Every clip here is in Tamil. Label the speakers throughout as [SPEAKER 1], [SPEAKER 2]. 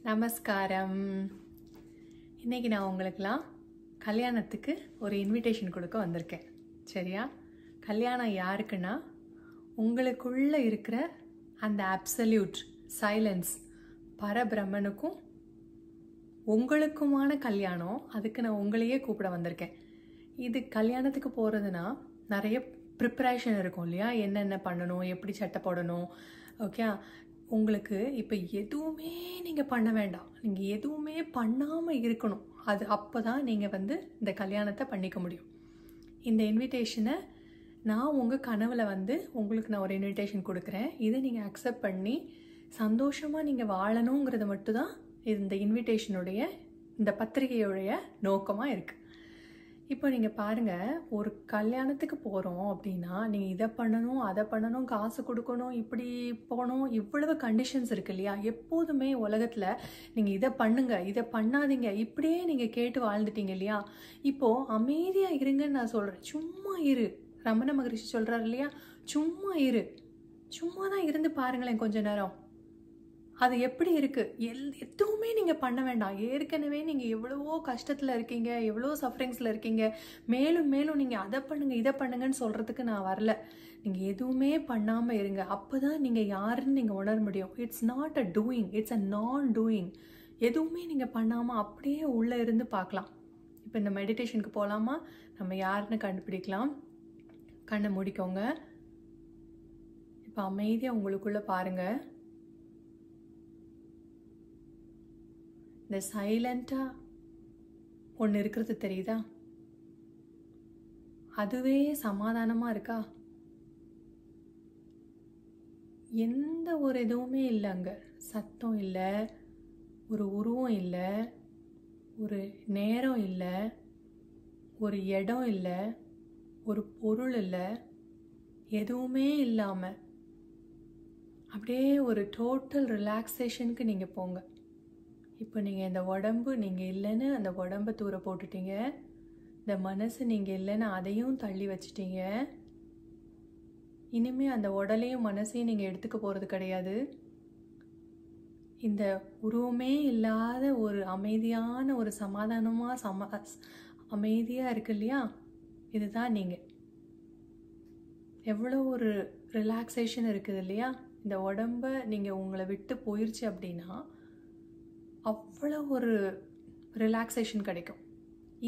[SPEAKER 1] நமஸ்காரம். இன்றைக்கி நான் உங்களுக்கெல்லாம் கல்யாணத்துக்கு ஒரு இன்விடேஷன் கொடுக்க வந்திருக்கேன். சரியா? கல்யாணம் யாருக்குன்னா, உங்களுக்குள்ளே இருக்கிற அந்த அப்சல்யூட் சைலன்ஸ் பரபிரம்மனுக்கும் உங்களுக்குமான கல்யாணம். அதுக்கு நான் உங்களையே கூப்பிட வந்திருக்கேன். இது கல்யாணத்துக்கு போகிறதுனா நிறைய ப்ரிப்பரேஷன் இருக்கும் இல்லையா? என்னென்ன பண்ணணும், எப்படி சட்டை போடணும். ஓகே, உங்களுக்கு இப்போ எதுவுமே நீங்கள் பண்ண வேண்டாம். நீங்கள் எதுவுமே பண்ணாமல் இருக்கணும். அப்போ தான் நீங்கள் இந்த கல்யாணத்தை பண்ணிக்க முடியும். இந்த இன்விடேஷனை நான் உங்கள் கனவில் உங்களுக்கு நான் ஒரு இன்விடேஷன் கொடுக்குறேன். இதை நீங்கள் அக்செப்ட் பண்ணி சந்தோஷமாக நீங்கள் வாழணுங்கிறது மட்டும்தான் இந்த இன்விடேஷனுடைய, இந்த பத்திரிகையுடைய நோக்கமாக இருக்குது. இப்போ நீங்கள் பாருங்கள், ஒரு கல்யாணத்துக்கு போகிறோம் அப்படின்னா நீங்கள் இதை பண்ணணும், அதை பண்ணணும், காசு கொடுக்கணும், இப்படி போகணும், இவ்வளவு கண்டிஷன்ஸ் இருக்குது இல்லையா? எப்போதுமே உலகத்தில் நீங்கள் இதை பண்ணுங்க, இதை பண்ணாதீங்க, இப்படியே நீங்கள் கேட்டு வாழ்ந்துட்டீங்க இல்லையா? இப்போது அமைதியாக இருங்கன்னு நான் சொல்கிறேன். சும்மா இரு. ரமண மகரிஷி சொல்கிறார் இல்லையா? சும்மா இரு. சும்மா தான் இருந்து பாருங்களேன் கொஞ்ச நேரம். அது எப்படி இருக்குது? எதுவுமே நீங்கள் பண்ண வேண்டாம். ஏற்கனவே நீங்கள் எவ்வளவோ கஷ்டத்தில் இருக்கீங்க, எவ்வளோ சஃபரிங்ஸில் இருக்கீங்க. மேலும் மேலும் நீங்கள் அதை பண்ணுங்கள், இதை பண்ணுங்கன்னு சொல்கிறதுக்கு நான் வரல. நீங்கள் எதுவுமே பண்ணாமல் இருங்க. அப்போ தான் நீங்கள் யாருன்னு நீங்கள் உணர முடியும். It's not a doing, it's a நான் டூயிங். எதுவுமே நீங்கள் பண்ணாமல் அப்படியே உள்ளே இருந்து பார்க்கலாம். இப்போ இந்த மெடிடேஷனுக்கு போகலாமா? நம்ம யாருன்னு கண்டுபிடிக்கலாம். கண்ணை மூடிக்கோங்க. இப்போ அமைதியாக உங்களுக்குள்ளே பாருங்கள். இந்த சைலண்டாக ஒன்று இருக்கிறது தெரியுதா? அதுவே சமாதானமாக இருக்கா? எந்த ஒரு இதுவுமே இல்லை. அங்கே சத்தம் இல்லை, ஒரு உருவம் இல்லை, ஒரு நேரம் இல்லை, ஒரு இடம் இல்லை, ஒரு பொருள் இல்லை, எதுவுமே இல்லாமல் அப்படியே ஒரு டோட்டல் ரிலாக்ஸேஷனுக்கு நீங்கள் போங்க. இப்போ நீங்கள் இந்த உடம்பு நீங்கள் இல்லைன்னு அந்த உடம்பை தூர போட்டுட்டீங்க. இந்த மனசு நீங்கள் இல்லைன்னு அதையும் தள்ளி வச்சிட்டீங்க. இனிமேல் அந்த உடலையும் மனசையும் நீங்கள் எடுத்துக்க போகிறது கிடையாது. இந்த உருவமே இல்லாத ஒரு அமைதியான ஒரு சமாதானமாக அமைதியாக இருக்கு இல்லையா? இதுதான் நீங்கள். எவ்வளோ ஒரு ரிலாக்ஸேஷன் இருக்குது இல்லையா? இந்த உடம்பை நீங்கள் உங்களை விட்டு போயிடுச்சு அப்படின்னா அவ்வளோ ஒரு ரிலாக்ஸேஷன் கிடைக்கும்.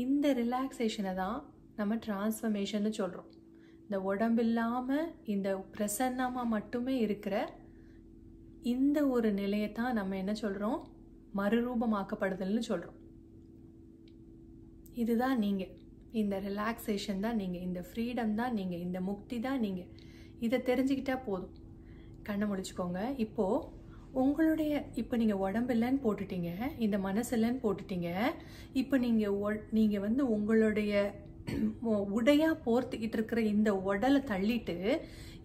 [SPEAKER 1] இந்த ரிலாக்ஸேஷனை தான் நம்ம டிரான்ஸ்ஃபர்மேஷன்னு சொல்கிறோம். இந்த உடம்பு இல்லாமல் இந்த பிரசன்னமாக மட்டுமே இருக்கிற இந்த ஒரு நிலையை தான் நம்ம என்ன சொல்கிறோம்? மறுரூபமாக்கப்படுதல்னு சொல்கிறோம். இதுதான் நீங்கள். இந்த ரிலாக்ஸேஷன் தான் நீங்கள், இந்த ஃப்ரீடம் தான் நீங்கள், இந்த முக்தி தான் நீங்கள். இதை தெரிஞ்சுக்கிட்டால் போதும். கண்ணை முடிச்சுக்கோங்க. இப்போது இப்போ நீங்கள் உடம்பு இல்லைன்னு போட்டுட்டீங்க, இந்த மனசு இல்லைன்னு போட்டுட்டீங்க. இப்போ நீங்கள் உங்களுடைய உடையாக போர்த்திக்கிட்டு இருக்கிற இந்த உடலை தள்ளிட்டு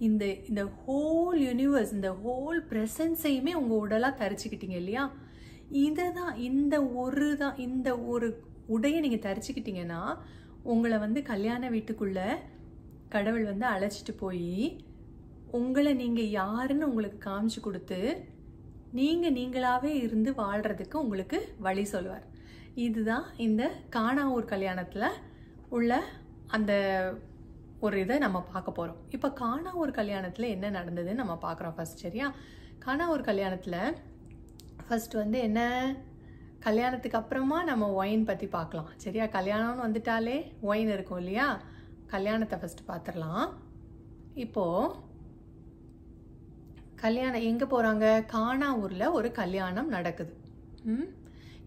[SPEAKER 1] இந்த ஹோல் யூனிவர்ஸ், இந்த ஹோல் ப்ரெசன்ஸையுமே உங்கள் உடலாக தரிச்சுக்கிட்டீங்க இல்லையா? இதை தான் இந்த ஒரு உடையை நீங்கள் தரிச்சுக்கிட்டீங்கன்னா உங்களை கல்யாண வீட்டுக்குள்ளே கடவுள் அழைச்சிட்டு போய் உங்களை நீங்கள் யாருன்னு உங்களுக்கு காமிச்சு கொடுத்து நீங்களாவே இருந்து வாழ்கிறதுக்கு உங்களுக்கு வழி சொல்லுவார். இதுதான் இந்த காணாவூர் கல்யாணத்தில் உள்ள அந்த ஒரு இதை நம்ம பார்க்க போகிறோம். இப்போ காணாவூர் கல்யாணத்தில் என்ன நடந்ததுன்னு நம்ம பார்க்குறோம் ஃபர்ஸ்ட். சரியா? காணாவூர் கல்யாணத்தில் ஃபர்ஸ்ட் என்ன, கல்யாணத்துக்கு அப்புறமா நம்ம ஒயின் பற்றி பார்க்கலாம். சரியா? கல்யாணம்னு வந்துட்டாலே ஒயின் இருக்கும் இல்லையா? கல்யாணத்தை ஃபஸ்ட்டு பார்த்துடலாம். இப்போது கல்யாணம் எங்கே போகிறாங்க? காணாவூரில் ஒரு கல்யாணம் நடக்குது.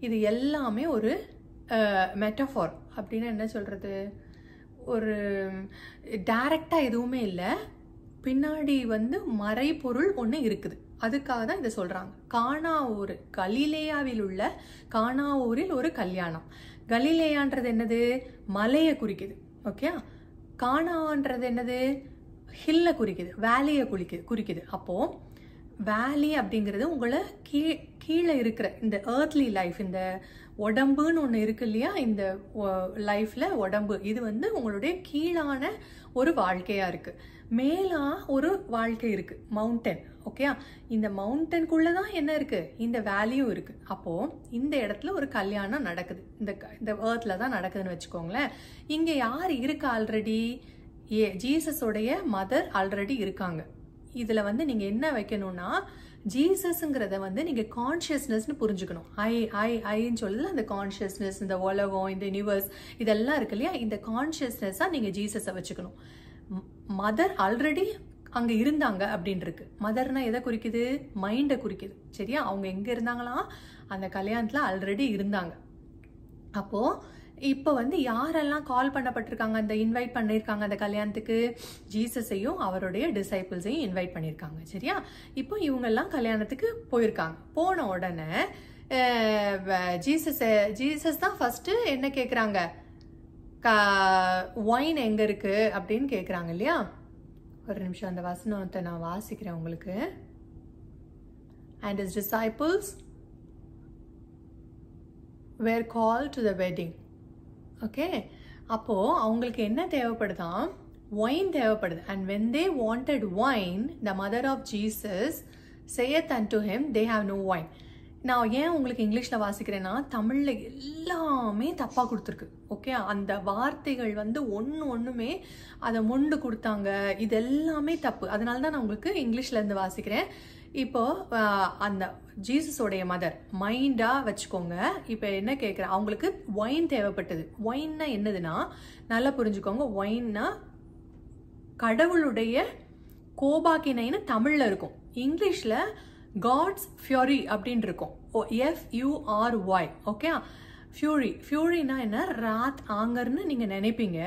[SPEAKER 1] இது எல்லாமே ஒரு மெட்டஃபார். அப்படின்னா என்ன சொல்கிறது? ஒரு டைரக்டாக எதுவுமே இல்லை, பின்னாடி மறைபொருள் ஒன்று இருக்குது. அதுக்காக தான் இதை சொல்கிறாங்க. காணாவூர், கலிலேயாவில் உள்ள காணாவூரில் ஒரு கல்யாணம். கலிலேயான்றது என்னது? மலையை குறிக்குது. ஓகே. காணான்றது என்னது? ஹில்லை குறிக்குது, வேலியை குறிக்குது. அப்போது வேலி அப்படிங்கிறது உங்களை கீழே இருக்கிற இந்த earthly லைஃப், இந்த உடம்புன்னு ஒன்று இருக்கு இல்லையா, இந்த லைஃப்ல உடம்பு, இது வந்து உங்களுடைய கீழான ஒரு வாழ்க்கையா இருக்கு. மேலா ஒரு வாழ்க்கை இருக்கு, மவுண்டன். ஓகே, இந்த மவுண்டனுக்குள்ளதான் என்ன இருக்கு, இந்த வேல்யூ இருக்கு. அப்போ இந்த இடத்துல ஒரு கல்யாணம் நடக்குது, இந்த earthல தான் நடக்குதுன்னு வச்சுக்கோங்களேன். இங்க யார் இருக்கு ஆல்ரெடி? ஜீசஸோடைய மதர் ஆல்ரெடி இருக்காங்க. இதுல வந்து நீங்க என்ன வைக்கணும்னா, ஜீசஸ்ங்கிறத வந்து நீங்க கான்ஷியஸ்னஸ்னு புரிஞ்சுக்கணும். ஐன்னு சொல்லுது அந்த கான்ஷியஸ்னஸ், இந்த உலகம், இந்த யூனிவர்ஸ், இதெல்லாம் இருக்கு இல்லையா, இந்த கான்ஷியஸ்னஸா நீங்க ஜீசஸை வச்சுக்கணும். மதர் ஆல்ரெடி அங்க இருந்தாங்க அப்படின்னு இருக்கு. மதர்னா எதை குறிக்குது? மைண்டை குறிக்குது. சரியா? அவங்க எங்க இருந்தாங்களாம்? அந்த கல்யாணத்துல ஆல்ரெடி இருந்தாங்க. அப்போ இப்போ வந்து யாரெல்லாம் கால் பண்ணப்பட்டிருக்காங்க, அந்த இன்வைட் பண்ணியிருக்காங்க அந்த கல்யாணத்துக்கு? ஜீசஸையும் அவருடைய டிசைபிள்ஸையும் இன்வைட் பண்ணியிருக்காங்க. சரியா? இப்போ இவங்கெல்லாம் கல்யாணத்துக்கு போயிருக்காங்க. போன உடனே ஜீசஸ் தான் ஃபர்ஸ்ட் என்ன கேட்குறாங்க, ஒயின் எங்க இருக்கு அப்படின்னு கேட்குறாங்க இல்லையா? ஒரு நிமிஷம் அந்த வசனத்தை நான் வாசிக்கிறேன் உங்களுக்கு. And his disciples were called to the wedding. Okay, அப்போ அவங்களுக்கு என்ன தேவைப்படுதான்? ஒயின் தேவைப்படுது. And when they wanted wine, the mother of Jesus saith unto him, they have no wine. நான் ஏன் உங்களுக்கு இங்கிலீஷில் வாசிக்கிறேன்னா, தமிழில் எல்லாமே தப்பாக கொடுத்துருக்கு. ஓகே, அந்த வார்த்தைகள் வந்து ஒன்றுமே அதை மொண்டு கொடுத்தாங்க, இது எல்லாமே தப்பு. அதனால தான் நான் உங்களுக்கு இங்கிலீஷ்லேருந்து வாசிக்கிறேன். இப்போ அந்த ஜீசஸோடைய மதர் மைண்டா வச்சுக்கோங்க. இப்போ என்ன கேட்குறேன், அவங்களுக்கு ஒயின் தேவைப்பட்டது. ஒயின்னா என்னதுன்னா, நல்லா புரிஞ்சுக்கோங்க, ஒயின்னா கடவுளுடைய கோபாக்கினைன்னு தமிழில் இருக்கும். இங்கிலீஷில் காட்ஸ் ஃபியூரி அப்படின்னு இருக்கும், FURY. ஓகே, ஃபியூரினா என்ன, ராத், ஆங்கர்னு நீங்கள் நினைப்பீங்க.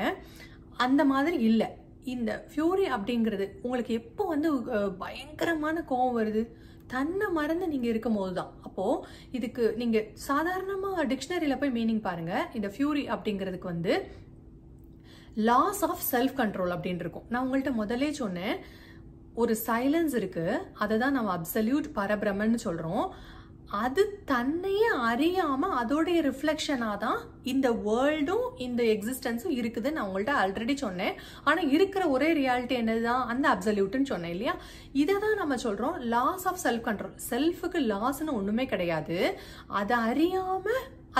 [SPEAKER 1] அந்த மாதிரி இல்லை. இந்த ஃபியூரி அப்படிங்கிறது உங்களுக்கு எப்போ வந்து பயங்கரமான கோவம் வருது? தன்னை மறந்து நீங்கள் இருக்கும் போது தான். அப்போது இதுக்கு நீங்கள் சாதாரணமாக டிக்ஷனரியில் போய் மீனிங் பாருங்கள். இந்த ஃபியூரி அப்படிங்கிறதுக்கு வந்து லாஸ் ஆஃப் செல்ஃப் கண்ட்ரோல் அப்படின்னு இருக்கும். நான் உங்கள்கிட்ட முதலே சொன்னேன், ஒரு சைலன்ஸ் இருக்கு, அதை தான் நம்ம அப்சல்யூட் பரபிரமன்னு சொல்கிறோம். அது தன்னையே அறியாம அதோடைய ரிஃப்ளெக்ஷனா தான் இந்த வேர்ல்டும் இந்த எக்ஸிஸ்டன்ஸும் இருக்குதுன்னு நான் உங்கள்கிட்ட ஆல்ரெடி சொன்னேன். ஆனா இருக்கிற ஒரே ரியாலிட்டி என்னதுதான்? அந்த அப்சல்யூட்னு சொன்னேன் இல்லையா? இதை தான் நம்ம சொல்றோம் லாஸ் ஆஃப் செல்ஃப் கண்ட்ரோல். செல்ஃபுக்கு லாஸ்ன்னு ஒண்ணுமே கிடையாது. அதை அறியாம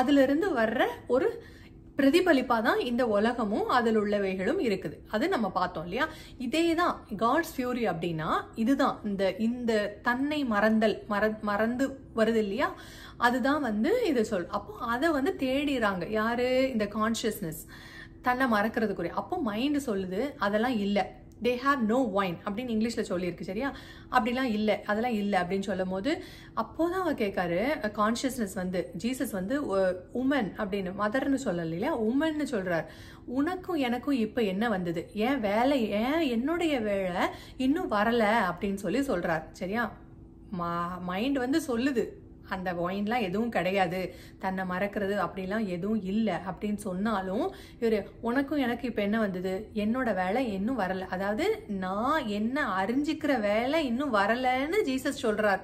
[SPEAKER 1] அதுல இருந்து வர்ற ஒரு பிரதிபலிப்பா தான் இந்த உலகமும் அதில் உள்ளவைகளும் இருக்குது. அது நம்ம பார்த்தோம் இல்லையா? இதே தான் காட்ஸ் ஃபியூரி அப்படின்னா இதுதான். இந்த தன்னை மறந்து வருது இல்லையா, அதுதான் வந்து இது சொல். அப்போ அதை வந்து தேடிறாங்க யாரு? இந்த கான்ஷியஸ்னஸ் தன்னை மறக்கிறதுக்குரிய. அப்போ மைண்ட் சொல்லுது அதெல்லாம் இல்லை, they have no wine அப்படின்னு இங்கிலீஷில் சொல்லியிருக்கு. சரியா? அப்படிலாம் இல்லை, அதெல்லாம் இல்லை அப்படின்னு சொல்லும் போது அப்போதான் அவர் கேட்காரு, கான்ஷியஸ்னஸ் வந்து ஜீசஸ் வந்து உமன் அப்படின்னு மதர்னு சொல்லல இல்லையா, உமன்னு சொல்றார். உனக்கும் எனக்கும் இப்போ என்ன வந்தது? ஏன் வேலை, ஏன் என்னுடைய வேலை இன்னும் வரல அப்படின்னு சொல்றார். சரியா? மைண்ட் வந்து சொல்லுது அந்த ஒயின்லாம் எதுவும் கிடையாது, தன்னை மறக்கிறது அப்படிலாம் எதுவும் இல்லை அப்படின்னு சொன்னாலும் இவர் உனக்கும் எனக்கு இப்போ என்ன வந்தது? என்னோட வேலை இன்னும் வரல, அதாவது நான் என்ன அறிஞ்சிக்கிற வேலை இன்னும் வரலன்னு ஜீசஸ் சொல்றார்.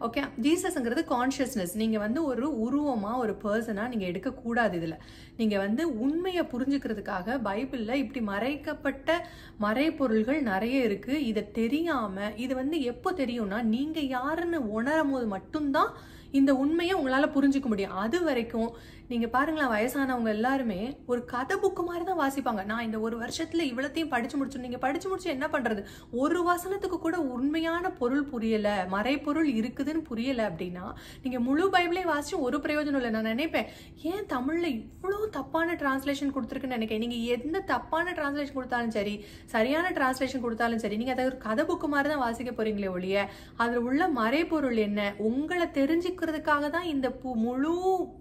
[SPEAKER 1] ஓகே, ஜீசஸ்ங்கிறது கான்ஷியஸ்னஸ். நீங்க வந்து ஒரு உருவமா ஒரு பர்சனா நீங்க எடுக்கக்கூடாது. இதுல நீங்க வந்து உண்மையை புரிஞ்சுக்கிறதுக்காக பைபிள்ல இப்படி மறைக்கப்பட்ட மறைப்பொருள்கள் நிறைய இருக்கு. இதை தெரியாம, இது வந்து எப்போ தெரியும்னா நீங்க யாருன்னு உணரும் போது மட்டும்தான் இந்த உண்மையை உங்களால புரிஞ்சுக்க முடியும். அது வரைக்கும் நீங்க பாருங்களேன், வயசானவங்க எல்லாருமே ஒரு கதை புக்கு மாதிரி தான் வாசிப்பாங்க. நான் இந்த ஒரு வருஷத்துல இவ்வளத்தையும் படிச்சு முடிச்சு. நீங்க படிச்சு முடிச்சு என்ன பண்றது? ஒரு வசனத்துக்கு கூட உண்மையான பொருள் புரியல, மறைப்பொருள் இருக்குதுன்னு புரியல அப்படின்னா நீங்க முழு பைபிளையும் வாசிச்சு ஒரு பிரயோஜனம் இல்லை. நான் நினைப்பேன், ஏன் தமிழ்ல இவ்வளவு தப்பான டிரான்ஸ்லேஷன் கொடுத்துருக்குன்னு நினைக்கிறேன். நீங்க எந்த தப்பான டிரான்ஸ்லேஷன் கொடுத்தாலும் சரி, சரியான டிரான்ஸ்லேஷன் கொடுத்தாலும் சரி, நீங்க அதை ஒரு கதை புக்கு மாதிரி தான் வாசிக்க போறீங்களே ஒழிய அதுல உள்ள மறைப்பொருள் என்ன உங்களை தெரிஞ்சுக்கிறதுக்காக தான் இந்த முழு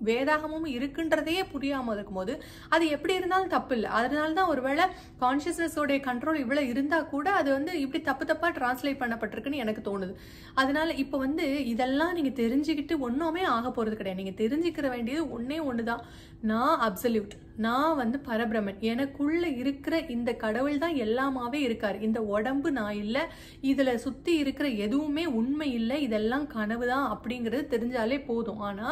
[SPEAKER 1] வேதாகமும் இருக்குன்றதையே புரியாமல் இருக்கும்போது அது எப்படி இருந்தாலும் தப்பு இல்லை. அதனால தான் ஒருவேளை கான்ஷியஸ்னஸோடைய கண்ட்ரோல் இவ்வளோ இருந்தால் கூட அது வந்து இப்படி தப்பாக டிரான்ஸ்லேட் பண்ணப்பட்டிருக்குன்னு எனக்கு தோணுது. அதனால இப்போ வந்து இதெல்லாம் நீங்கள் தெரிஞ்சுக்கிட்டு ஒன்றுமே ஆக போகிறது கிடையாது. நீங்கள் தெரிஞ்சுக்கிற வேண்டியது ஒன்று தான், நான் அப்சல்யூட், நான் வந்து பரபிரமன், எனக்குள்ள இருக்கிற இந்த கடவுள் தான் எல்லாமாவே இருக்காரு. இந்த உடம்பு நான் இல்லை, இதுல சுத்தி இருக்கிற எதுவுமே உண்மை இல்லை, இதெல்லாம் கனவு தான் அப்படிங்கிறது தெரிஞ்சாலே போதும். ஆனா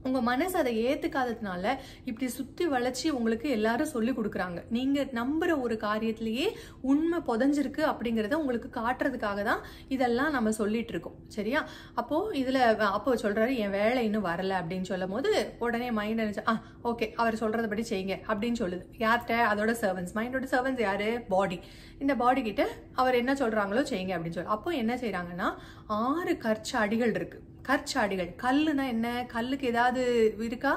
[SPEAKER 1] உங்க மனசு அதை ஏத்துக்காததுனால இப்படி சுத்தி வளைச்சி உங்களுக்கு எல்லாரும் சொல்லி கொடுக்குறாங்க. நீங்க நம்புற ஒரு காரியத்திலேயே உண்மை புதஞ்சிருக்கு அப்படிங்கறத உங்களுக்கு காட்டுறதுக்காக தான் இதெல்லாம் நம்ம சொல்லிட்டு இருக்கோம். சரியா? அப்போ சொல்றாரு என் வேலை இன்னும் வரல அப்படின்னு சொல்லும் போது உடனே மைண்ட் நினைச்சா ஓகே அவர் சொல்றதை செய்யுங்க அப்படின்னு சொல்லுது. யார்கிட்ட? அதோட சர்வன்ஸ். மைண்டோட சர்வன்ஸ் யாரு? பாடி. இந்த பாடி கிட்ட அவர் என்ன சொல்றாங்களோ செய்யுங்க அப்படின்னு சொல்லி அப்போ என்ன செய்யறாங்கன்னா 6 கற்சாடிகள் இருக்கு. கற்சாடிகள். கல்லுனா என்ன? கல்லுக்கு ஏதாவது இருக்கா?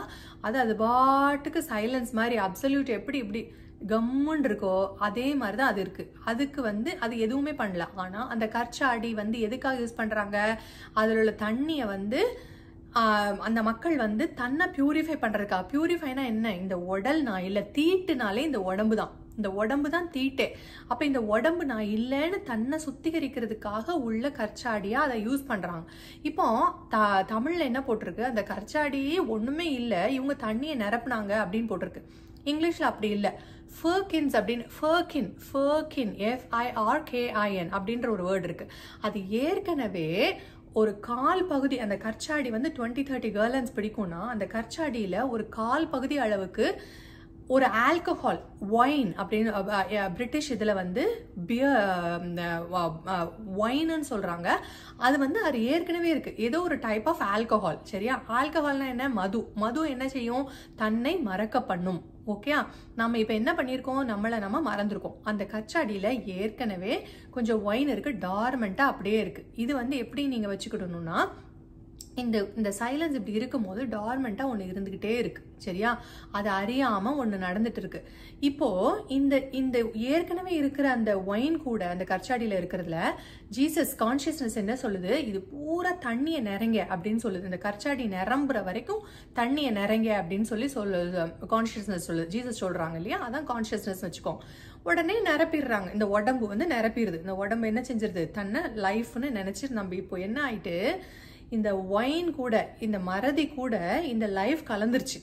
[SPEAKER 1] அது பாட்டுக்கு சைலன்ஸ் மாதிரி அப்சல்யூட் எப்படி இப்படி கம்முன்னு இருக்கோ அதே மாதிரிதான் அது இருக்கு. அதுக்கு வந்து அது எதுவுமே பண்ணல. ஆனா அந்த கற்சாடி வந்து எதுக்காக யூஸ் பண்றாங்க? அதுல உள்ள தண்ணிய வந்து அந்த மக்கள் வந்து தன்னை பியூரிஃபை பண்றதுக்கா. பியூரிஃபைனா என்ன? இந்த உடல் நான் இல்லை, தீட்டுனாலே இந்த உடம்பு தான், இந்த உடம்பு தான் தீட்டே. அப்ப இந்த உடம்பு நான் இல்லைன்னு தன்னை சுத்திகரிக்கிறதுக்காக உள்ள கற்சாடியா அதை யூஸ் பண்றாங்க. இப்போ தமிழ்ல என்ன போட்டிருக்கு? அந்த கற்சாடியே ஒண்ணுமே இல்லை, இவங்க தண்ணியை நிரப்புனாங்க அப்படின்னு போட்டிருக்கு. இங்கிலீஷ்ல அப்படி இல்லை. ஃபர்கின்ஸ் அப்படின்னு ஃபர்கின் FIRKIN அப்படின்ற ஒரு வேர்டு இருக்கு. அது ஏற்கனவே ஒரு கால் பகுதி, அந்த கற்சாடி வந்து 20-30 கேர்லன்ஸ் பிடிக்கும்னா அந்த கற்சாடியில ஒரு கால் பகுதி அளவுக்கு ஒரு ஆல்கஹால், ஒயின் அப்படின்னு பிரிட்டிஷ் இதுல வந்து ஒயின்னு சொல்றாங்க. அது வந்து அது ஏற்கனவே இருக்கு, ஏதோ ஒரு டைப் ஆஃப் ஆல்கஹால். சரியா? ஆல்கஹால்னா என்ன? மது என்ன செய்யும்? தன்னை மறக்க பண்ணும். ஓகே, நம்ம இப்ப என்ன பண்ணிருக்கோம்? நம்ம மறந்துருக்கோம். அந்த கச்சாடியில ஏற்கனவே கொஞ்சம் ஒயின் இருக்கு, டார்மெண்டா அப்படியே இருக்கு. இது வந்து எப்படி நீங்க வச்சுக்கிடணும்னா, இந்த சைலன்ஸ் இப்படி இருக்கும் போது டார்மெண்டா ஒன்று இருந்துகிட்டே இருக்கு. சரியா? அது அறியாம ஒன்று நடந்துட்டு இருக்கு. இப்போ இந்த ஏற்கனவே இருக்கிற அந்த ஒயின் கூட அந்த கற்சாடியில இருக்கிறதுல ஜீசஸ் கான்சியஸ்னஸ் என்ன சொல்லுது? இது பூரா தண்ணியை நிறங்க அப்படின்னு சொல்லுது. இந்த கற்சாடி நிரம்புற வரைக்கும் தண்ணியை நிறங்க அப்படின்னு சொல்லி கான்சியஸ்னஸ் சொல்லுது. ஜீசஸ் சொல்றாங்க இல்லையா? அதான் கான்சியஸ்னஸ் வச்சுக்கோங்க. உடனே நிரப்பிடுறாங்க. இந்த உடம்பு வந்து நிரப்பிடுது. இந்த உடம்பு என்ன செஞ்சிருது? தன்னை லைஃப்னு நினைச்சு நம்ம இப்போ என்ன ஆயிட்டு, இந்த ஒயின் கூட இந்த மறதி கூட இந்த லைஃப் கலந்துருச்சு.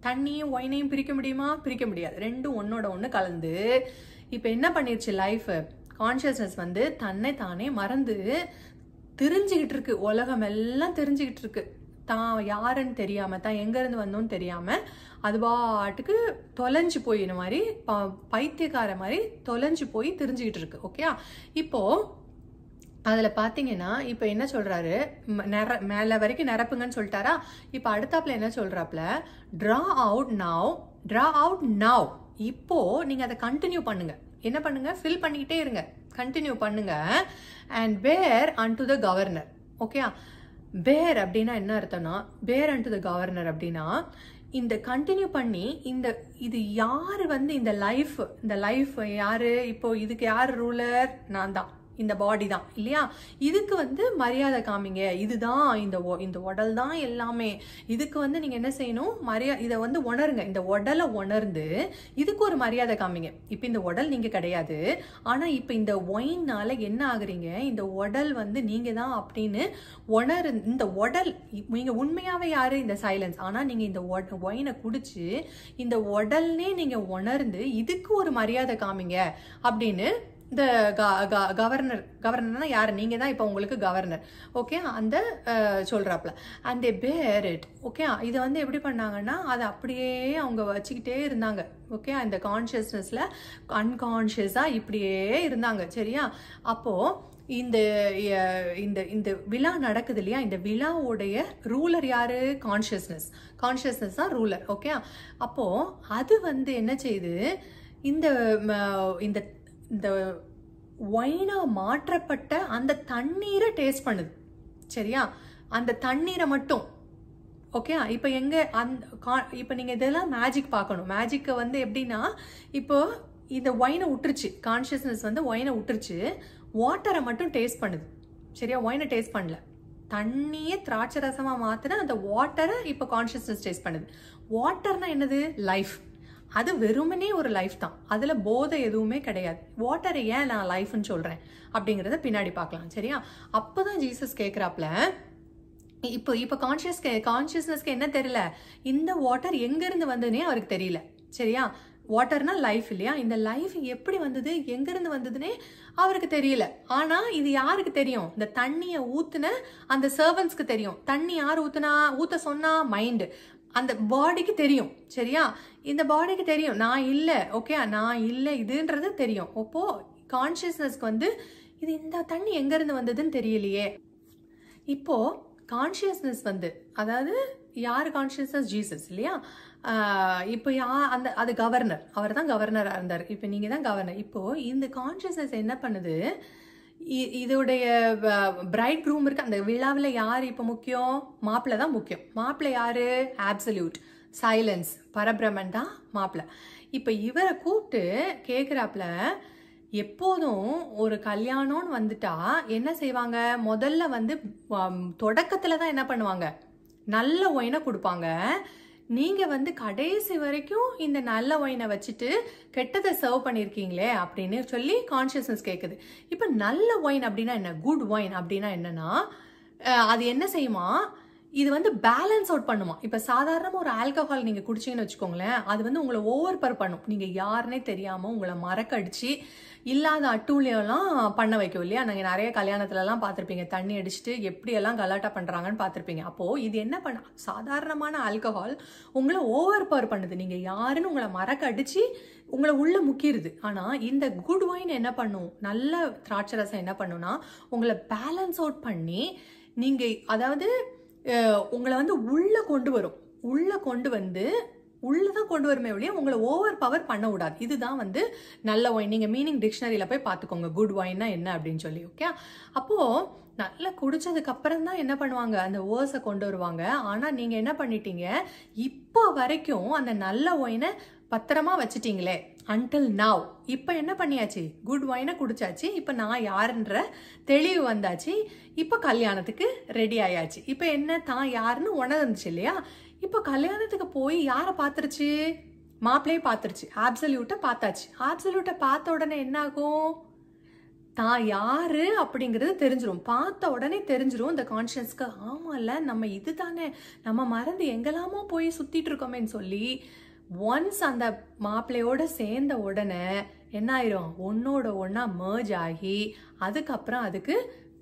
[SPEAKER 1] தண்ணியும் ஒயினையும் பிரிக்க முடியுமா? பிரிக்க முடியாது. ரெண்டும் ஒன்னோட ஒன்று கலந்து இப்போ என்ன பண்ணிருச்சு லைஃப்? கான்சியஸ்னஸ் வந்து தன்னை தானே மறந்து தெரிஞ்சுக்கிட்டு இருக்கு. உலகம் எல்லாம் தெரிஞ்சுக்கிட்டு இருக்கு. தான் யாருன்னு தெரியாம, தான் எங்க இருந்து வந்தோன்னு தெரியாம அது பாட்டுக்கு தொலைஞ்சு போய் இந்த மாதிரி பைத்தியக்கார மாதிரி தொலைஞ்சு போய் தெரிஞ்சுக்கிட்டு இருக்கு. ஓகே, இப்போ அதுல பாத்தீங்கன்னா இப்ப என்ன சொல்றாரு? மேல வரைக்கும் நிரப்புங்கன்னு சொல்லிட்டாரா? இப்ப அடுத்தாப்புல என்ன சொல்றாப்ல? Draw out now. இப்போ நீங்க அதை கண்டினியூ பண்ணுங்க. என்ன பண்ணுங்க? ஃபில் பண்ணிக்கிட்டே இருங்க, கண்டினியூ பண்ணுங்க. அண்ட் பேர் அன்டு த கவர்னர். ஓகே, பேர் அப்படின்னா என்ன அர்த்தம்னா, பேர் அன்டு த கவர்னர் அப்படின்னா இந்த கண்டினியூ பண்ணி இது யாரு வந்து இந்த லைஃப் யாரு? இப்போ இதுக்கு யாரு ரூலர்? நான் தான், இந்த பாடி தான் இல்லையா? இதுக்கு வந்து மரியாதை காமிங்க. இதுதான் இந்த உடல் தான் எல்லாமே. இதுக்கு வந்து நீங்க என்ன செய்யணும்? இதை வந்து உணருங்க. இந்த உடலை உணர்ந்து இதுக்கு ஒரு மரியாதை காமிங்க. இப்ப இந்த உடல் நீங்க கிடையாது, ஆனா இப்ப இந்த ஒயின்னால என்ன ஆகுறீங்க? இந்த உடல் வந்து நீங்க தான் அப்படின்னு இந்த உடல் நீங்க உண்மையாவே யாரு? இந்த சைலன்ஸ். ஆனா நீங்க இந்த ஒயினை குடிச்சு இந்த உடல்னே நீங்க உணர்ந்து இதுக்கு ஒரு மரியாதை காமிங்க அப்படின்னு இந்த கவர்னர்னா யாரு? நீங்க தான் இப்ப உங்களுக்கு கவர்னர். ஓகே, அந்த சொல்றாப்ல. அண்ட் தே பேர் இட். ஓகே, இதை வந்து எப்படி பண்ணாங்கன்னா அதை அப்படியே அவங்க வச்சுக்கிட்டே இருந்தாங்க. ஓகே, அந்த கான்சியஸ்னஸ்ல அன்கான்சியஸா இப்படியே இருந்தாங்க. சரியா? அப்போ இந்த விழா நடக்குது இல்லையா? இந்த விழாவுடைய ரூலர் யாரு? கான்சியஸ்னஸ் தான் ரூலர். ஓகே, அப்போ அது வந்து என்ன செய்யுது? இந்த ஒயினா மாற்றப்பட்ட அந்த தண்ணீரை டேஸ்ட் பண்ணுது. சரியா? அந்த தண்ணீரை மட்டும். ஓகே, இப்போ இப்போ நீங்க இதெல்லாம் மேஜிக் பார்க்கணும். மேஜிக்கை வந்து எப்படின்னா, இப்போ இந்த ஒயினை விட்டுருச்சு, கான்சியஸ்னஸ் வந்து ஒயினை விட்டுருச்சு, வாட்டரை மட்டும் டேஸ்ட் பண்ணுது. சரியா? ஒயினை டேஸ்ட் பண்ணல. தண்ணியே திராட்சை ரசமாக மாற்றின அந்த வாட்டரை இப்போ கான்ஷியஸ்னஸ் டேஸ்ட் பண்ணுது. வாட்டர்னா என்னது? லைஃப். அது வெறுமனே ஒரு லைஃப் தான், அதில் போதை எதுவுமே கிடையாது. வாட்டரை ஏன் நான் லைஃப்னு சொல்கிறேன் அப்படிங்கிறத பின்னாடி பார்க்கலாம், சரியா? அப்போ தான் ஜீசஸ் கேட்குறாப்புல, இப்போ கான்ஷியஸ்னஸ்க்கு என்ன தெரியல, இந்த வாட்டர் எங்கேருந்து வந்ததுன்னே அவருக்கு தெரியல, சரியா? வாட்டர்னா லைஃப் இல்லையா? இந்த லைஃப் எப்படி வந்தது, எங்கேருந்து வந்ததுன்னே அவருக்கு தெரியல. ஆனால் இது யாருக்கு தெரியும்? இந்த தண்ணியை ஊற்றுன அந்த சர்வன்ட்ஸ்க்கு தெரியும். தண்ணி யார் ஊற்ற சொன்னா? மைண்டு. அந்த பாடிக்கு தெரியும், சரியா? இந்த பாடிக்கு தெரியும் நான் இல்லை, ஓகே, நான் இல்லை இதுன்றது தெரியும். அப்போ கான்ஷியஸ்னஸ்க்கு வந்து இது இந்த தண்ணி எங்கேருந்து வந்ததுன்னு தெரியலையே. இப்போ கான்ஷியஸ்னஸ் வந்து, அதாவது யார் கான்ஷியஸ்னஸ்? ஜீசஸ் இல்லையா? இப்போ அது கவர்னர், அவர் தான் கவர்னராக இருந்தார். இப்போ நீங்கள் தான் கவர்னர். இப்போ இந்த கான்ஷியஸ்னஸ் என்ன பண்ணுது? இதோடைய பிரைட் க்ரூம் இருக்கு, அந்த விழாவில் யார் இப்போ முக்கியம்? மாப்பிள்ளை தான் முக்கியம். மாப்பிள்ளை யாரு? ஆப்சல்யூட் சைலன்ஸ், பரபிரமன் தான் மாப்பிள்ளை. இப்போ இவரை கூப்பிட்டு கேட்குறாப்புல, எப்போதும் ஒரு கல்யாணம்னு வந்துட்டா என்ன செய்வாங்க? முதல்ல வந்து தொடக்கத்தில் தான் என்ன பண்ணுவாங்க? நல்ல ஒயினை கொடுப்பாங்க. நீங்கள் வந்து கடைசி வரைக்கும் இந்த நல்ல ஒயினை வச்சுட்டு கெட்டதை சர்வ் பண்ணியிருக்கீங்களே அப்படின்னு சொல்லி கான்ஷியஸ்னஸ் கேட்குது. இப்போ நல்ல ஒயின் அப்படின்னா என்ன? குட் ஒயின் அப்படின்னா என்னன்னா, அது என்ன செய்யுமா? இது வந்து பேலன்ஸ் அவுட் பண்ணுமா. இப்போ சாதாரணமாக ஒரு ஆல்கஹால் நீங்கள் குடிச்சிங்கன்னு வச்சுக்கோங்களேன், அது வந்து உங்களை ஓவர் பர் பண்ணும். நீங்கள் யாருன்னே தெரியாமல் உங்களை மறக்கடிச்சு இல்லாத அட்டூழியெல்லாம் பண்ண வைக்கும் இல்லையா? நீங்கள் நிறைய கல்யாணத்துலலாம் பார்த்துருப்பீங்க, தண்ணி அடிச்சுட்டு எப்படியெல்லாம் கலாட்டா பண்ணுறாங்கன்னு பார்த்துருப்பீங்க. அப்போது இது என்ன பண்ண, சாதாரணமான ஆல்கஹால் உங்களை ஓவர் பவர் பண்ணுது. நீங்கள் யாருன்னு உங்களை மறக்கடிச்சு உங்களை உள்ள முக்கிடுது. ஆனால் இந்த குட் ஒயின் என்ன பண்ணும்? நல்ல திராட்சை ரசம் என்ன பண்ணுன்னா உங்களை பேலன்ஸ் அவுட் பண்ணி, நீங்கள் அதாவது உங்களை வந்து உள்ளே கொண்டு வரும். உள்ளே கொண்டு வந்து உள்ளதான் கொண்டு வருமே ஒழிய உங்களை ஓவர் பவர் பண்ண விடாது. இதுதான் வந்து நல்ல ஒயின். நீங்கள் மீனிங் டிக்ஷனரியில் போய் பார்த்துக்கோங்க குட் ஒயின்னா என்ன அப்படின்னு சொல்லி, ஓகே? அப்போது நல்லா குடிச்சதுக்கு அப்புறம் தான் என்ன பண்ணுவாங்க? அந்த வேர்ஸை கொண்டு வருவாங்க. ஆனால் நீங்கள் என்ன பண்ணிட்டீங்க? இப்போ வரைக்கும் அந்த நல்ல ஒயினை பத்திரமா வச்சுட்டீங்களே, அன்டில் நவ். இப்போ என்ன பண்ணியாச்சு? குட் ஒயினை குடிச்சாச்சு. இப்போ நான் யாருன்ற தெளிவு வந்தாச்சு. இப்போ கல்யாணத்துக்கு ரெடி ஆயாச்சு. இப்போ என்ன, தான் யாருன்னு உணர்ந்துச்சு இல்லையா? இப்போ கல்யாணத்துக்கு போய் யாரை பார்த்துருச்சு? மாப்பிள்ளையே பார்த்துருச்சு. ஆப்சல்யூட்டை பார்த்தாச்சு. ஆப்சல்யூட்டை பார்த்த உடனே என்ன ஆகும்? தான் யாரு அப்படிங்கிறது தெரிஞ்சிடும். பார்த்த உடனே தெரிஞ்சிடும் இந்த கான்ஷியஸ்க்கு. ஆமாம்ல, நம்ம இது தானே, நம்ம மறந்து எங்கெல்லாமோ போய் சுற்றிட்டு இருக்கோமேன்னு சொல்லி ஒன்ஸ் அந்த மாப்பிள்ளையோட சேர்ந்த உடனே என்ன ஆயிரும்? ஒன்னோட ஒன்றா மர்ஜ் ஆகி அதுக்கப்புறம் அதுக்கு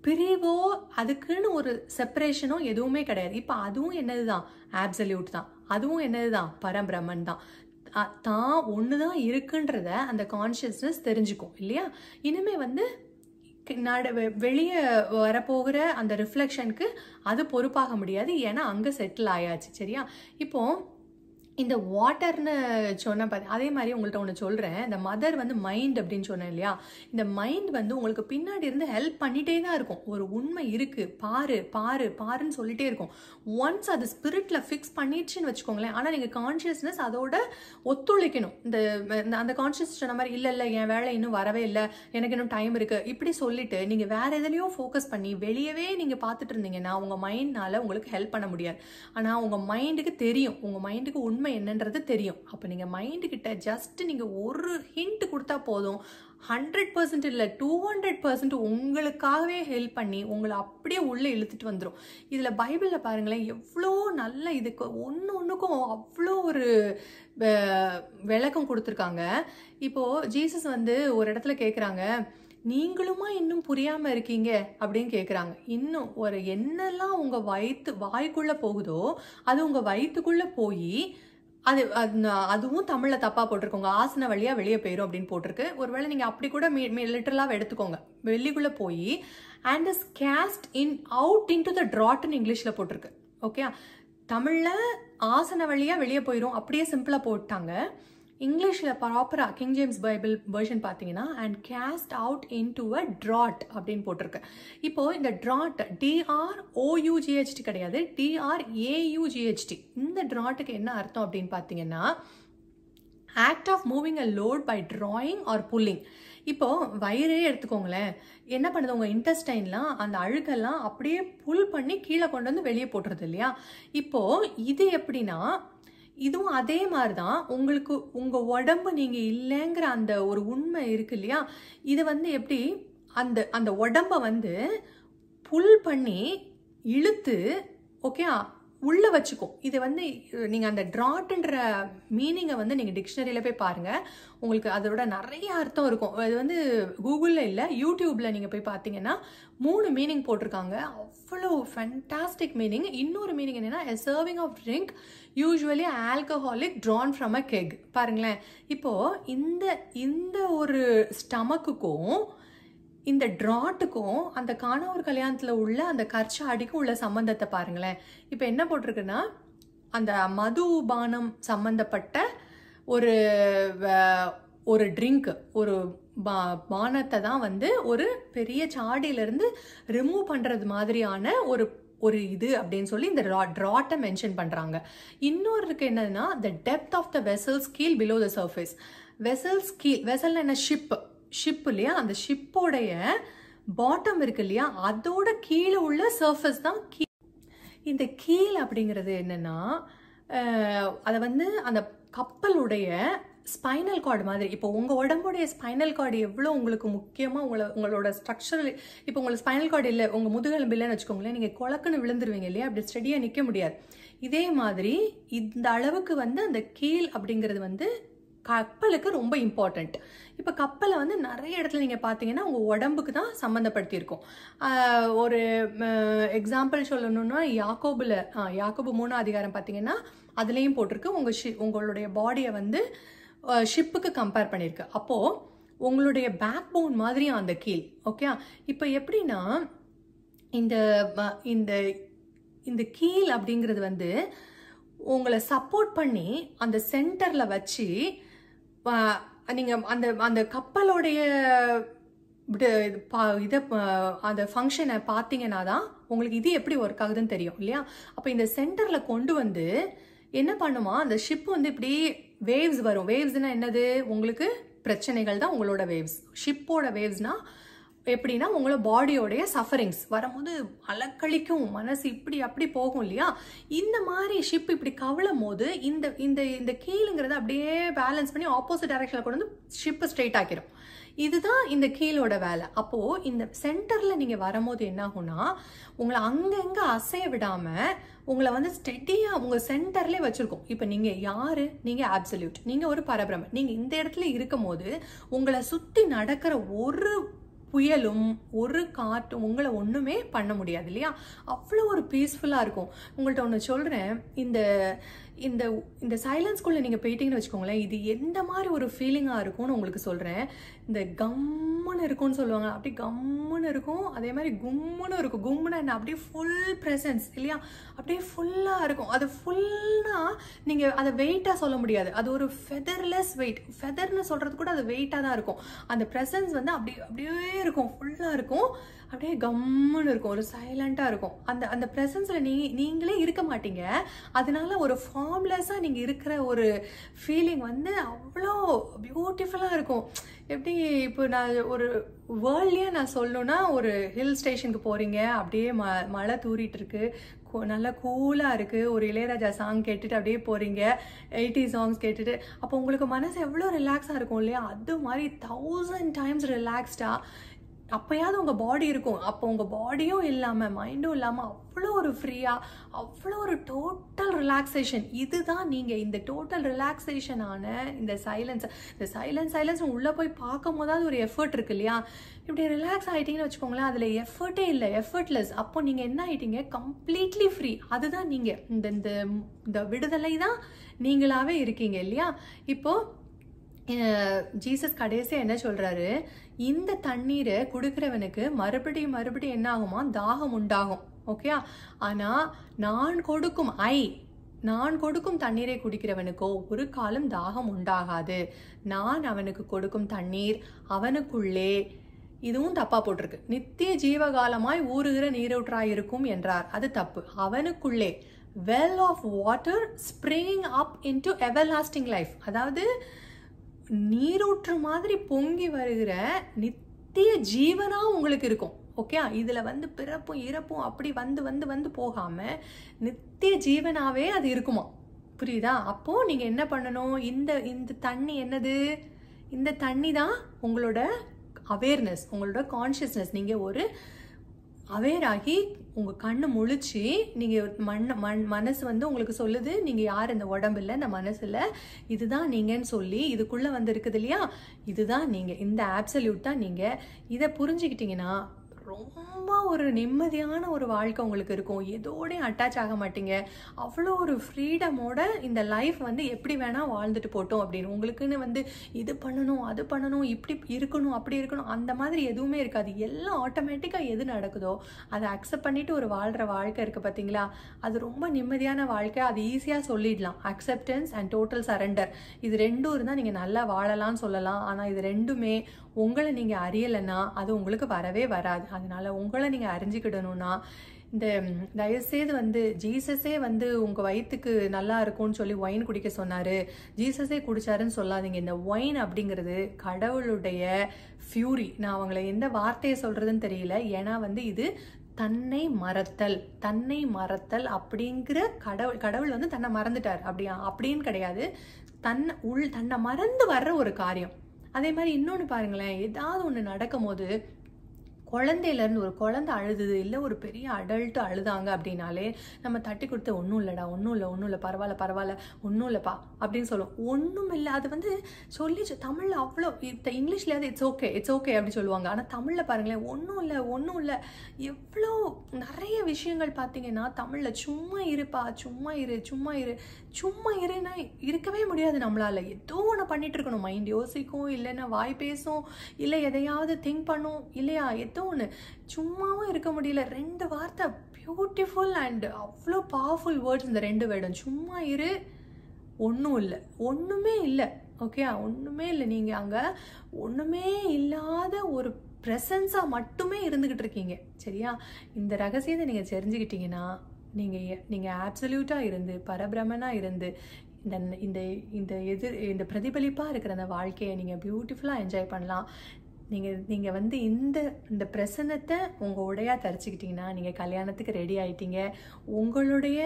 [SPEAKER 1] பிரிவோ அதுக்குன்னு ஒரு செப்பரேஷனோ எதுவுமே கிடையாது. இப்போ அதுவும் என்னது தான்? ஆப்சல்யூட் தான். அதுவும் என்னது தான்? பரபிரமன் தான். தான் ஒன்று தான் இருக்குன்றத அந்த கான்ஷியஸ்னஸ் தெரிஞ்சுக்கும் இல்லையா? இனிமே வந்து வெளியே வரப்போகிற அந்த ரிஃப்ளெக்ஷனுக்கு அது பொறுப்பாக முடியாது, ஏன்னா அங்கே செட்டில் ஆயாச்சு, சரியா? இப்போ இந்த வாட்டர்னு சொன்ன அதே மாதிரி உங்கள்கிட்ட ஒன்று சொல்கிறேன். இந்த மதர் வந்து மைண்ட் அப்படின்னு சொன்னேன் இல்லையா? இந்த மைண்ட் வந்து உங்களுக்கு பின்னாடி இருந்து ஹெல்ப் பண்ணிகிட்டே தான் இருக்கும். ஒரு உண்மை இருக்குது, பாரு பாரு பாருன்னு சொல்லிகிட்டே இருக்கும். ஒன்ஸ் அது ஸ்பிரிட்டில் ஃபிக்ஸ் பண்ணிடுச்சுன்னு வச்சுக்கோங்களேன். ஆனால் நீங்கள் கான்ஷியஸ்னஸ் அதோட ஒத்துழைக்கணும். அந்த கான்ஷியஸ் சொன்ன மாதிரி இல்லை இல்லை என் வேலை இன்னும் வரவே இல்லை, எனக்கு இன்னும் டைம் இருக்குது இப்படி சொல்லிட்டு நீங்கள் வேறு எதுலேயோ ஃபோக்கஸ் பண்ணி வெளியவே நீங்கள் பார்த்துட்டு இருந்தீங்கன்னா உங்கள் மைண்ட்னால உங்களுக்கு ஹெல்ப் பண்ண முடியாது. ஆனால் உங்கள் மைண்டுக்கு தெரியும், உங்கள் மைண்டுக்கு உண்மை என்னன்றது தெரியும். அப்போ நீங்கள் மைண்டு கிட்ட ஜஸ்ட் நீங்கள் ஒரு ஹிண்ட் கொடுத்தா போதும், 100% இல்லை 200% உங்களுக்காகவே ஹெல்ப் பண்ணி உங்களை அப்படியே உள்ளே இழுத்துட்டு வந்துடும். இதில் பைபிளில் பாருங்களேன், எவ்வளோ நல்ல இதுக்கு ஒன்றுக்கும் அவ்வளோ ஒரு விளக்கம் கொடுத்துருக்காங்க. இப்போது ஜீசஸ் வந்து ஒரு இடத்துல கேட்குறாங்க, நீங்களுமா இன்னும் புரியாமல் இருக்கீங்க அப்படின்னு கேட்குறாங்க. இன்னும் ஒரு என்னெல்லாம் உங்கள் வாய்க்குள்ளே போகுதோ அது உங்கள் வயிற்றுக்குள்ளே போய் அதுவும் தமிழில் தப்பாக போட்டிருக்கோங்க, ஆசன வழியாக வெளியே போயிடும் அப்படின்னு போட்டிருக்கு. ஒருவேளை நீங்கள் அப்படி கூட லிட்டரலாக எடுத்துக்கோங்க. வெளிக்குள்ளே போய் and is cast in out into the ட்ராட்னு இங்கிலீஷில் போட்டிருக்கு, ஓகே? தமிழில் ஆசன வழியாக வெளியே போயிடும் அப்படியே சிம்பிளாக போட்டாங்க. இங்கிலீஷில் ப்ராப்பராக கிங் ஜேம்ஸ் பைபிள் வெர்ஷன் பார்த்தீங்கன்னா and cast out into a trot அப்படின்னு போட்டிருக்கு. இப்போது இந்த ட்ராட் DROUGHT கிடையாது, DRAUGHT. இந்த ட்ராட்டுக்கு என்ன அர்த்தம் அப்படின்னு பார்த்தீங்கன்னா act of moving a load by drawing or pulling. இப்போ வயிறே எடுத்துக்கோங்களேன், என்ன பண்ணுது உங்கள் இன்டெஸ்டைன்லாம் அந்த அழுக்கெல்லாம் அப்படியே புல் பண்ணி கீழே கொண்டு வந்து வெளியே போட்டுருது இல்லையா? இப்போது இது எப்படின்னா, இதுவும் அதே மாதிரி தான் உங்களுக்கு உங்கள் உடம்பு நீங்கள் இல்லைங்கிற அந்த ஒரு உண்மை இருக்கு இல்லையா? இது வந்து எப்படி அந்த அந்த உடம்பை வந்து புல் பண்ணி இழுத்து ஓகே உள்ளே வச்சுக்கும். இது வந்து நீங்கள் அந்த ட்ராட்ன்ற மீனிங்கை வந்து நீங்கள் டிக்ஷனரியில் போய் பாருங்கள், உங்களுக்கு அதோட நிறைய அர்த்தம் இருக்கும். அது வந்து கூகுளில் இல்லை, யூடியூப்பில் நீங்கள் போய் பார்த்தீங்கன்னா 3 மீனிங் போட்டிருக்காங்க. அவ்வளோ ஃபேண்டாஸ்டிக் மீனிங். இன்னொரு மீனிங் என்னென்னா, a serving of drink usually alcoholic drawn from a keg. பாருங்களேன், இப்போது இந்த ஒரு ஸ்டமக்குக்கும் இந்த ட்ராட்டுக்கும் அந்த காணவர் கல்யாணத்தில் உள்ள அந்த கற்சாடிக்கும் உள்ள சம்பந்தத்தை பாருங்களேன். இப்போ என்ன போட்டிருக்குன்னா, அந்த மதுபானம் சம்பந்தப்பட்ட ஒரு ட்ரிங்க், ஒரு பானத்தை தான் வந்து ஒரு பெரிய சாடியிலேருந்து ரிமூவ் பண்ணுறது மாதிரியான ஒரு இது அப்படின்னு சொல்லி இந்த ட்ராட்டை மென்ஷன் பண்ணுறாங்க. இன்னொருக்கு என்னதுன்னா, the depth of the vessel's keel below the surface. Vessels keel, vessel என்ன ஷிப் இல்லையா? அந்த ஷிப்போடைய பாட்டம் இருக்கு இல்லையா, அதோட கீழே உள்ள சர்ஃபேஸ் தான் கீல். இந்த கீல் அப்படிங்கிறது என்னன்னா, அதை வந்து அந்த கப்பலுடைய ஸ்பைனல் கார்டு மாதிரி. இப்போ உங்கள் உடம்புடைய ஸ்பைனல் கார்டு எவ்வளோ உங்களுக்கு முக்கியமாக உங்களோட ஸ்ட்ரக்சர். இப்போ உங்களுக்கு ஸ்பைனல் கார்டு இல்லை, உங்கள் முதுகெலும்பு இல்லைன்னு வச்சுக்கோங்களேன், நீங்கள் குழக்குன்னு விழுந்துருவீங்க இல்லையா? அப்படி ஸ்டெடியாக நிற்க முடியாது. இதே மாதிரி இந்த அளவுக்கு வந்து அந்த கீல் அப்படிங்கிறது வந்து கப்பலுக்கு ரொம்ப இம்பார்ட்டண்ட். இப்போ கப்பலை வந்து நிறைய இடத்துல நீங்கள் பார்த்தீங்கன்னா உங்கள் உடம்புக்கு தான் சம்மந்தப்படுத்தியிருக்கோம். ஒரு எக்ஸாம்பிள் சொல்லணும்னா, யாக்கோபு 3ஆம் அதிகாரம் பார்த்தீங்கன்னா அதுலேயும் போட்டிருக்கு, உங்களுடைய பாடியை வந்து ஷிப்புக்கு கம்பேர் பண்ணியிருக்கு. அப்போது உங்களுடைய பேக் போன் மாதிரி அந்த கீல். ஓகே, இப்போ எப்படின்னா இந்த கீல் அப்படிங்கிறது வந்து உங்களை சப்போர்ட் பண்ணி அந்த சென்டரில் வச்சு நீங்கள் அந்த கப்பலோடைய அந்த ஃபங்க்ஷனை பார்த்தீங்கன்னா தான் உங்களுக்கு இது எப்படி ஒர்க் ஆகுதுன்னு தெரியும் இல்லையா? அப்போ இந்த சென்டரில் கொண்டு வந்து என்ன பண்ணுமா, அந்த ஷிப் வந்து இப்படி வேவ்ஸ் வரும். வேவ்ஸ்னால் என்னது? உங்களுக்கு பிரச்சனைகள் தான் உங்களோட வேவ்ஸ். ஷிப்போட வேவ்ஸ்னால் எப்படின்னா, உங்களோட பாடியோடைய சஃபரிங்ஸ் வரும்போது அலக்களிக்கும், மனசு இப்படி அப்படி போகும் இல்லையா? இந்த மாதிரி ஷிப் இப்படி கவலும் போது இந்த கீழுங்கிறத அப்படியே பேலன்ஸ் பண்ணி ஆப்போசிட் டைரக்ஷனில் கொண்டு வந்து ஷிப்பை ஸ்ட்ரெயிட் ஆக்கிடும். இதுதான் இந்த கீழோட வேலை. அப்போது இந்த சென்டரில் நீங்கள் வரும்போது என்ன ஆகும்னா, உங்களை அங்கங்கே அசைய விடாமல் உங்களை வந்து ஸ்டெடியாக உங்கள் சென்டர்லேயே வச்சுருக்கோம். இப்போ நீங்கள் யார்? நீங்கள் ஆப்சல்யூட், நீங்கள் ஒரு பரபிரம. நீங்கள் இந்த இடத்துல இருக்கும் போது உங்களை சுற்றி நடக்கிற ஒரு புயலும் ஒரு காற்றும் உங்களை ஒன்றுமே பண்ண முடியாது இல்லையா? அவ்வளோ ஒரு பீஸ்ஃபுல்லாக இருக்கும். உங்கள்கிட்ட ஒன்று சொல்கிறேன், இந்த இந்த இந்த சைலன்ஸ்குள்ளே நீங்கள் போயிட்டீங்கன்னு வச்சுக்கோங்களேன், இது எந்த மாதிரி ஒரு ஃபீலிங்காக இருக்கும்னு உங்களுக்கு சொல்கிறேன். இந்த கம்முன்னு இருக்கும்னு சொல்லுவாங்க, அப்படி கம்முன்னு இருக்கும். அதே மாதிரி கும்முன்னு இருக்கும். கும்முன்னு என்ன, அப்படியே ஃபுல் ப்ரெசன்ஸ் இல்லையா? அப்படியே ஃபுல்லாக இருக்கும். அது ஃபுல்லாக நீங்கள் அதை வெயிட்டாக சொல்ல முடியாது. அது ஒரு ஃபெதர்லெஸ் வெயிட். ஃபெதர்னு சொல்கிறது கூட அது வெயிட்டாக தான் இருக்கும். அந்த ப்ரெசன்ஸ் வந்து அப்படியே இருக்கும், ஃபுல்லாக இருக்கும். அப்படியே கம்முன்னு இருக்கும், ஒரு சைலண்ட்டாக இருக்கும். அந்த ப்ரெசன்ஸில் நீங்களே இருக்க மாட்டீங்க. அதனால ஒரு ஃபார்ம்லெஸ்ஸாக நீங்கள் இருக்கிற ஒரு ஃபீலிங் வந்து அவ்வளோ பியூட்டிஃபுல்லாக இருக்கும். எப்படி இப்போ நான் ஒரு வேர்ல்ட்லேயே நான் சொல்லணுன்னா, ஒரு ஹில் ஸ்டேஷனுக்கு போகிறீங்க, அப்படியே மழை தூரிட்டு இருக்கு, நல்லா கூலாக இருக்குது, ஒரு இளையராஜா சாங் கேட்டுட்டு அப்படியே போகிறீங்க, 80s சாங்ஸ் கேட்டுட்டு, அப்போ உங்களுக்கு மனசு எவ்வளோ ரிலாக்ஸாக இருக்கும் இல்லையா? அது மாதிரி 1000 டைம்ஸ் ரிலாக்ஸ்டாக அப்போயாவது உங்கள் பாடி இருக்கும். அப்போ உங்கள் பாடியும் இல்லாமல் மைண்டும் இல்லாமல் அவ்வளோ ஒரு ஃப்ரீயாக, அவ்வளோ ஒரு டோட்டல் ரிலாக்ஸேஷன். இதுதான் நீங்கள் இந்த டோட்டல் ரிலாக்ஸேஷனான இந்த சைலன்ஸ் உள்ளே போய் பார்க்கும் போதாவது ஒரு எஃபர்ட் இருக்கு இல்லையா? இப்படி ரிலாக்ஸ் ஆகிட்டீங்கன்னு வச்சுக்கோங்களேன், அதில் எஃபர்ட்டே இல்லை, எஃபர்ட்லெஸ். அப்போ நீங்கள் என்ன ஆகிட்டீங்க? Completely free. அதுதான் நீங்கள் இந்த விடுதலை தான் நீங்களாகவே இருக்கீங்க இல்லையா? இப்போது ஜீசஸ் கடைசியாக என்ன சொல்கிறாரு? இந்த தண்ணீரை குடிக்கிறவனுக்கு மறுபடியும் என்ன ஆகுமா? தாகம் உண்டாகும். ஓகே, ஆனால் நான் கொடுக்கும் தண்ணீரை குடிக்கிறவனுக்கோ ஒரு காலம் தாகம் உண்டாகாது. நான் அவனுக்கு கொடுக்கும் தண்ணீர் அவனுக்குள்ளே, இதுவும் தப்பா போட்டிருக்கு, நித்திய ஜீவகாலமாய் ஊறுகிற நீரூற்றாய் இருக்கும் என்றார். அது தப்பு. அவனுக்குள்ளே well of water springing up into everlasting life. அதாவது நீரூற்று மாதிரி பொங்கி வருகிற நித்திய ஜீவனா உங்களுக்கு இருக்கும். ஓகே, இதுல வந்து பிறப்பும் இறப்பும் அப்படி வந்து வந்து வந்து போகாம நித்திய ஜீவனாவே அது இருக்குமா? புரியுதா? அப்போ நீங்க என்ன பண்ணணும்? இந்த தண்ணி என்னது? இந்த தண்ணி தான் உங்களோட அவேர்னஸ், உங்களோட கான்ஷியஸ்னஸ். நீங்க ஒரு அவேர் ஆகி உங்க கண்ணு முழிச்சு நீங்க மனசு வந்து உங்களுக்கு சொல்லுது நீங்க யார், இந்த உடம்பு இல்லை, இந்த மனசு இல்லை, இதுதான் நீங்கன்னு சொல்லி இதுக்குள்ள வந்து இருக்குது இல்லையா, இதுதான் நீங்க, இந்த ஆப்சல்யூட் தான் நீங்க. இதை புரிஞ்சுக்கிட்டீங்கன்னா ரொம்ப ஒரு நிம்மதியான ஒரு வாழ்க்கை உங்களுக்கு இருக்கும். எதோடையும் அட்டாச் ஆக மாட்டீங்க. அவ்வளோ ஒரு ஃப்ரீடமோட இந்த லைஃப் வந்து எப்படி வேணா வாழ்ந்துட்டு போட்டோம் அப்படின்னு. உங்களுக்குன்னு வந்து இது பண்ணணும், அது பண்ணணும், இப்படி இருக்கணும், அப்படி இருக்கணும், அந்த மாதிரி எதுவுமே இருக்காது. எல்லாம் ஆட்டோமேட்டிக்காக எது நடக்குதோ அதை அக்செப்ட் பண்ணிட்டு ஒரு வாழ்கிற வாழ்க்கை இருக்கு பார்த்தீங்களா, அது ரொம்ப நிம்மதியான வாழ்க்கை. அது ஈஸியாக சொல்லிடலாம். அக்செப்டன்ஸ் அண்ட் டோட்டல் சரண்டர், இது ரெண்டும் இருந்தால் நீங்கள் நல்லா வாழலாம்னு சொல்லலாம். ஆனால் இது ரெண்டுமே உங்களை நீங்கள் அறியலைன்னா அது உங்களுக்கு வரவே வராது. அதனால உங்களை நீங்கள் அறிஞ்சிக்கிடணும்னா இந்த தயவுசெய்து வந்து ஜீசஸே வந்து உங்கள் வயிற்றுக்கு நல்லா இருக்கும்னு சொல்லி ஒயின் குடிக்க சொன்னார், ஜீசஸே குடிச்சாருன்னு சொல்லாதீங்க. இந்த ஒயின் அப்படிங்கிறது கடவுளுடைய ஃபியூரி. நான் அவங்கள எந்த வார்த்தையை சொல்கிறதுன்னு தெரியல. ஏன்னா வந்து இது தன்னை மறத்தல் அப்படிங்கிற கடவுள் வந்து தன்னை மறந்துட்டார் அப்படின்னு கிடையாது. தன்னை மறந்து வர்ற ஒரு காரியம். அதே மாதிரி இன்னொன்று பாருங்களேன், ஏதாவது ஒன்று நடக்கும் போது குழந்தையிலேருந்து ஒரு குழந்தை அழுதுது, இல்லை ஒரு பெரிய அடல்ட்டு அழுதாங்க அப்படின்னாலே நம்ம தட்டி கொடுத்து ஒன்றும் இல்லைடா, ஒன்றும் இல்லை, பரவாயில்ல, ஒன்றும் இல்லைப்பா அப்படின்னு சொல்லுவோம். ஒன்றும் இல்லை, அது வந்து சொல்லி தமிழில் அவ்வளோ, இங்கிலீஷ்லேயாவது இட்ஸ் ஓகே அப்படி சொல்லுவாங்க. ஆனால் தமிழில் பாருங்களேன், ஒன்றும் இல்லை, எவ்வளோ நிறைய விஷயங்கள் பார்த்தீங்கன்னா தமிழில் சும்மா இருன்னா இருக்கவே முடியாது நம்மளால. ஏதோ ஒன்று பண்ணிட்டு இருக்கணும், மைண்ட் யோசிக்கும், இல்லைன்னா வாய் பேசும், இல்லை எதையாவது திங்க் பண்ணும் இல்லையா, ஏதோ ஒன்று. சும்மாவும் இருக்க முடியல. 2 வார்த்தை பியூட்டிஃபுல் அண்ட் அவ்வளோ பவர்ஃபுல் வேர்ட்ஸ் இந்த 2 வேர்டும். சும்மா இரு, ஒன்றுமே இல்லை. ஓகே, ஒன்றுமே இல்லை. நீங்கள் அங்கே ஒன்றுமே இல்லாத ஒரு ப்ரெசன்ஸாக மட்டுமே இருந்துக்கிட்டு இருக்கீங்க. சரியா? இந்த ரகசியத்தை நீங்கள் தெரிஞ்சுக்கிட்டீங்கன்னா நீங்கள் ஆப்சல்யூட்டாக இருந்து பரபிரமனாக இருந்து இந்த பிரதிபலிப்பாக இருக்கிற அந்த வாழ்க்கையை நீங்கள் பியூட்டிஃபுல்லாக என்ஜாய் பண்ணலாம். நீங்கள் வந்து இந்த பிரசன்னத்தை உங்கள் உடையாக தரிச்சுக்கிட்டிங்கன்னா நீங்கள் கல்யாணத்துக்கு ரெடி ஆகிட்டீங்க. உங்களுடைய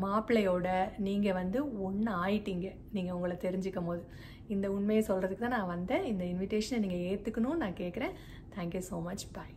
[SPEAKER 1] மாப்பிள்ளையோட நீங்கள் வந்து ஒன்று ஆயிட்டீங்க. நீங்கள் உங்களை தெரிஞ்சுக்கும் போது இந்த உண்மையை சொல்கிறதுக்கு தான் நான் வந்தேன். இந்த இன்விடேஷனை நீங்கள் ஏற்றுக்கணும்னு நான் கேட்குறேன். Thank you so much. பாய்.